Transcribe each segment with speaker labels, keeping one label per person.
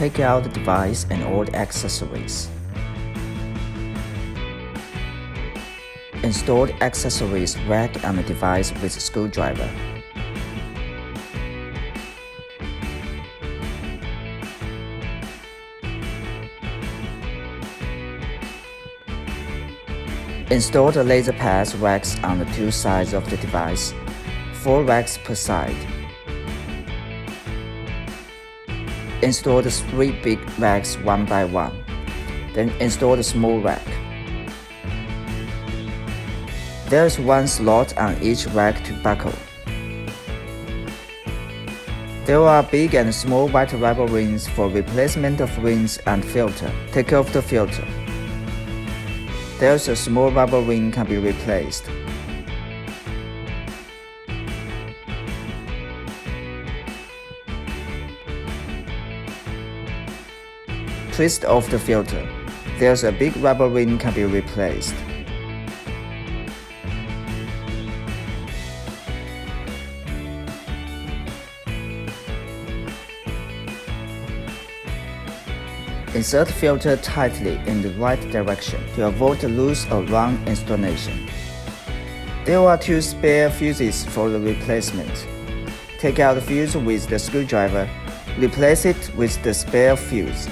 Speaker 1: Take out the device and all the accessories. Install the accessories rack on the device with a screwdriver. Install the laser pads racks on the two sides of the device, 4 racks per side. Install the 3 big racks one by one, then install the small rack. There is 1 slot on each rack to buckle. There are big and small white rubber rings for replacement of rings and filter. Take off the filter. There's a small rubber ring can be replaced. Twist off the filter. There's a big rubber ring can be replaced. Insert filter tightly in the right direction to avoid loose or round installation. There are 2 spare fuses for the replacement. Take out the fuse with the screwdriver. Replace it with the spare fuse.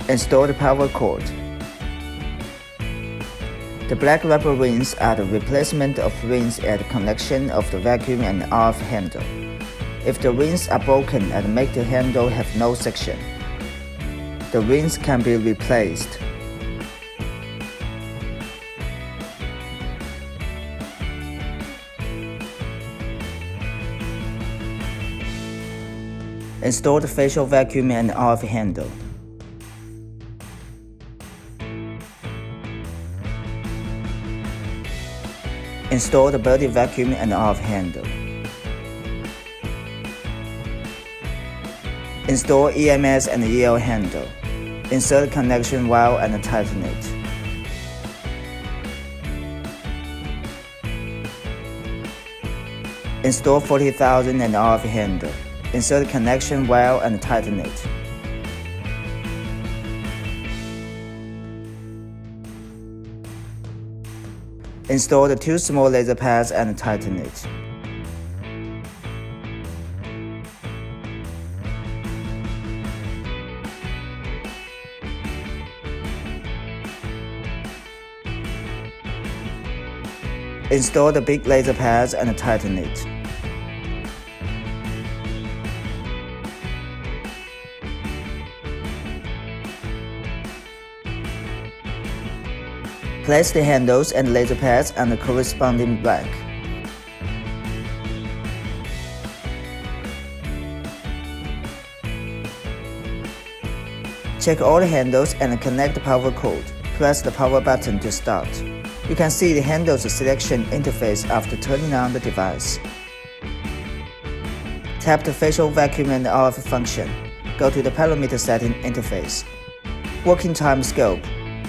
Speaker 1: Install the power cord. The black rubber rings are the replacement of rings at the connection of the vacuum and RF handle. If the rings are broken and make the handle have no section, the rings can be replaced. Install the facial vacuum and RF handle. Install the body vacuum and RF handle. Install EMS and EL handle. Insert connection wire and tighten it. Install 40,000 and RF handle. Insert connection wire and tighten it. Install the 2 small laser pads and tighten it. Install the big laser pads and tighten it. Place the handles and laser pads on the corresponding rack. Check all the handles and connect the power cord. Press the power button to start. You can see the handles selection interface after turning on the device. Tap the facial vacuum and RF function. Go to the parameter setting interface. Working time scope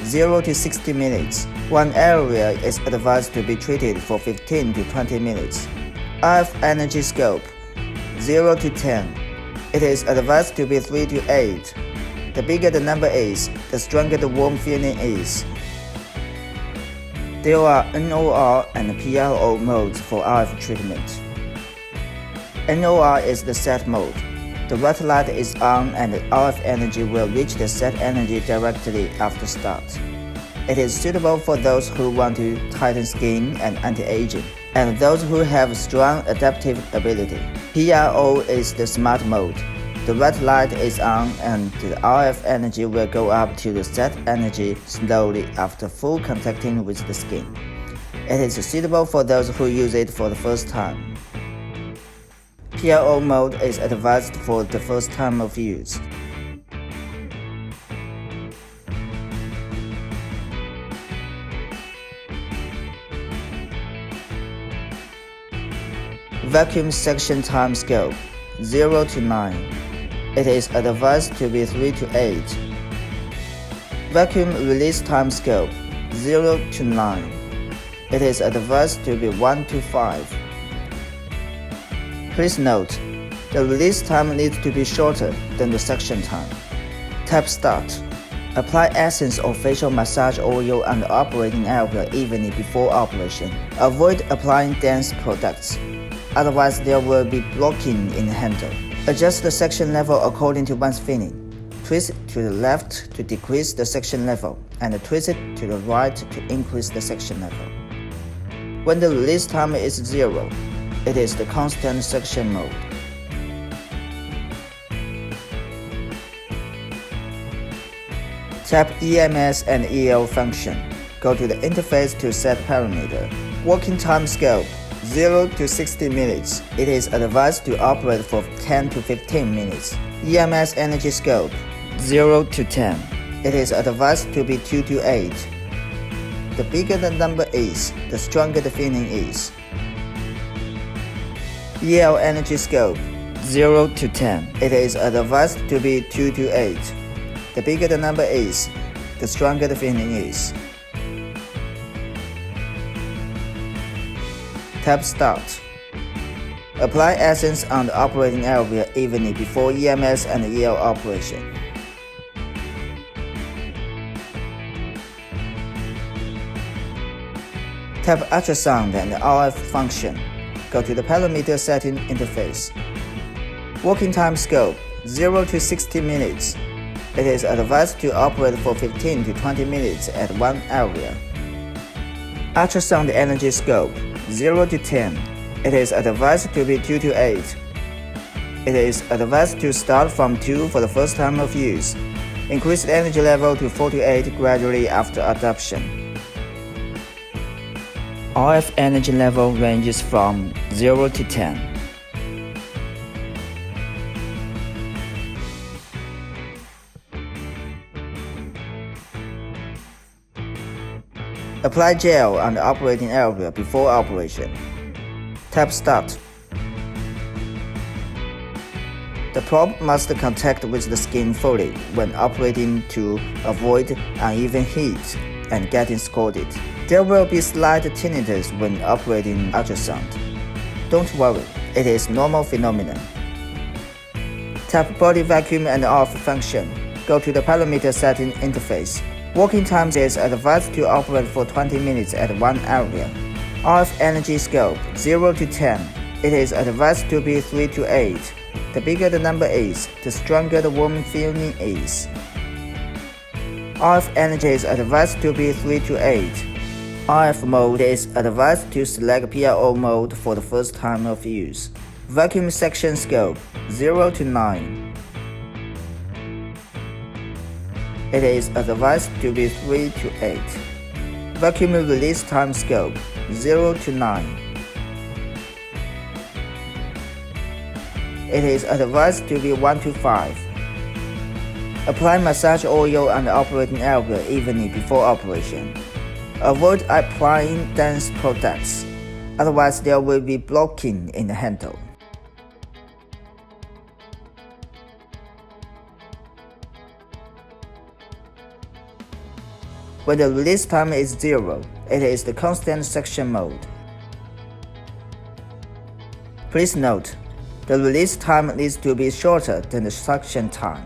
Speaker 1: 0 to 60 minutes. One area is advised to be treated for 15 to 20 minutes. RF energy scope 0 to 10. It is advised to be 3 to 8. The bigger the number is, the stronger the warm feeling is. There are NOR and PRO modes for RF treatment. NOR is the set mode. The red light is on and the RF energy will reach the set energy directly after start. It is suitable for those who want to tighten skin and anti-aging, and those who have strong adaptive ability. PRO is the smart mode. The red light is on and the RF energy will go up to the set energy slowly after full contacting with the skin. It is suitable for those who use it for the first time. PRO mode is advised for the first time of use. Vacuum section time scope 0 to 9. It is advised to be 3 to 8. Vacuum release time scope 0 to 9. It is advised to be 1 to 5. Please note, the release time needs to be shorter than the suction time. Tap Start. Apply essence or facial massage oil and operating area evenly before operation. Avoid applying dense products, otherwise there will be blocking in the handle. Adjust the suction level according to one's feeling. Twist it to the left to decrease the suction level, and twist it to the right to increase the suction level. When the release time is 0, it is the constant suction mode. Tap EMS and EL function. Go to the interface to set parameter. Working time scope 0 to 60 minutes. It is advised to operate for 10 to 15 minutes. EMS energy scope 0 to 10. It is advised to be 2 to 8. The bigger the number is, the stronger the feeling is. EL energy scope 0 to 10. It is advised to be 2 to 8. The bigger the number is, the stronger the feeling is. Tap Start. Apply essence on the operating area evenly before EMS and EL operation. Tap Ultrasound and RF function. Go to the parameter setting interface. Working time scope 0 to 60 minutes. It is advised to operate for 15 to 20 minutes at one area. Ultrasound energy scope 0 to 10. It is advised to be 2 to 8. It is advised to start from 2 for the first time of use. Increase the energy level to 4 to 8 gradually after adoption. RF energy level ranges from 0 to 10. Apply gel on the operating area before operation. Tap Start. The probe must contact with the skin fully when operating to avoid uneven heat and getting scalded. There will be slight tinnitus when operating ultrasound. Don't worry, it is normal phenomenon. Tap Body Vacuum and RF function. Go to the parameter setting interface. Working time is advised to operate for 20 minutes at one area. RF energy scope 0 to 10. It is advised to be 3 to 8. The bigger the number is, the stronger the warm feeling is. RF energy is advised to be 3 to 8. RF mode is advised to select PLO mode for the first time of use. Vacuum section scope 0 to 9. It is advised to be 3 to 8. Vacuum release time scope 0 to 9. It is advised to be 1 to 5. Apply massage oil on the operating area evenly before operation. Avoid applying dense products, otherwise there will be blocking in the handle. When the release time is 0, it is the constant suction mode. Please note, the release time needs to be shorter than the suction time.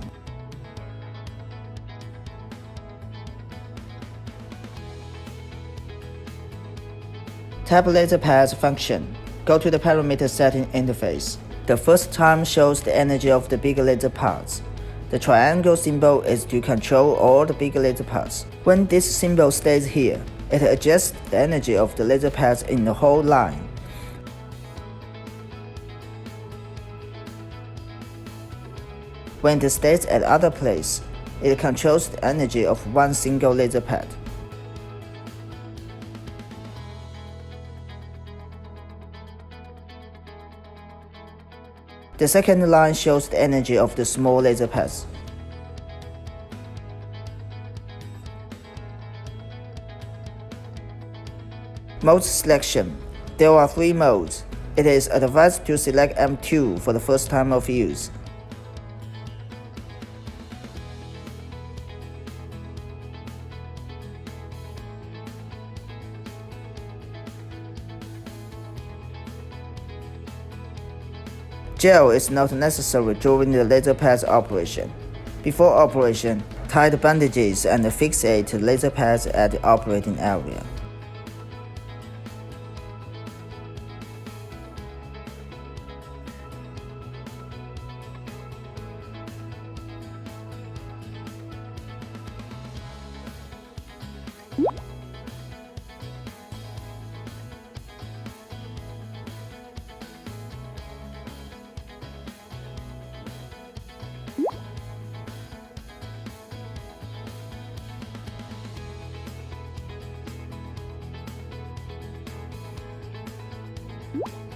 Speaker 1: Tap Laser Pads function. Go to the parameter setting interface. The first time shows the energy of the big laser parts. The triangle symbol is to control all the big laser parts. When this symbol stays here, it adjusts the energy of the laser pads in the whole line. When it stays at other place, it controls the energy of one single laser pad. The second line shows the energy of the small laser pads. Mode selection. There are 3 modes: It is advised to select M2 for the first time of use. Gel is not necessary during the laser pads operation. Before operation, tie the bandages and fixate laser pads at the operating area.
Speaker 2: You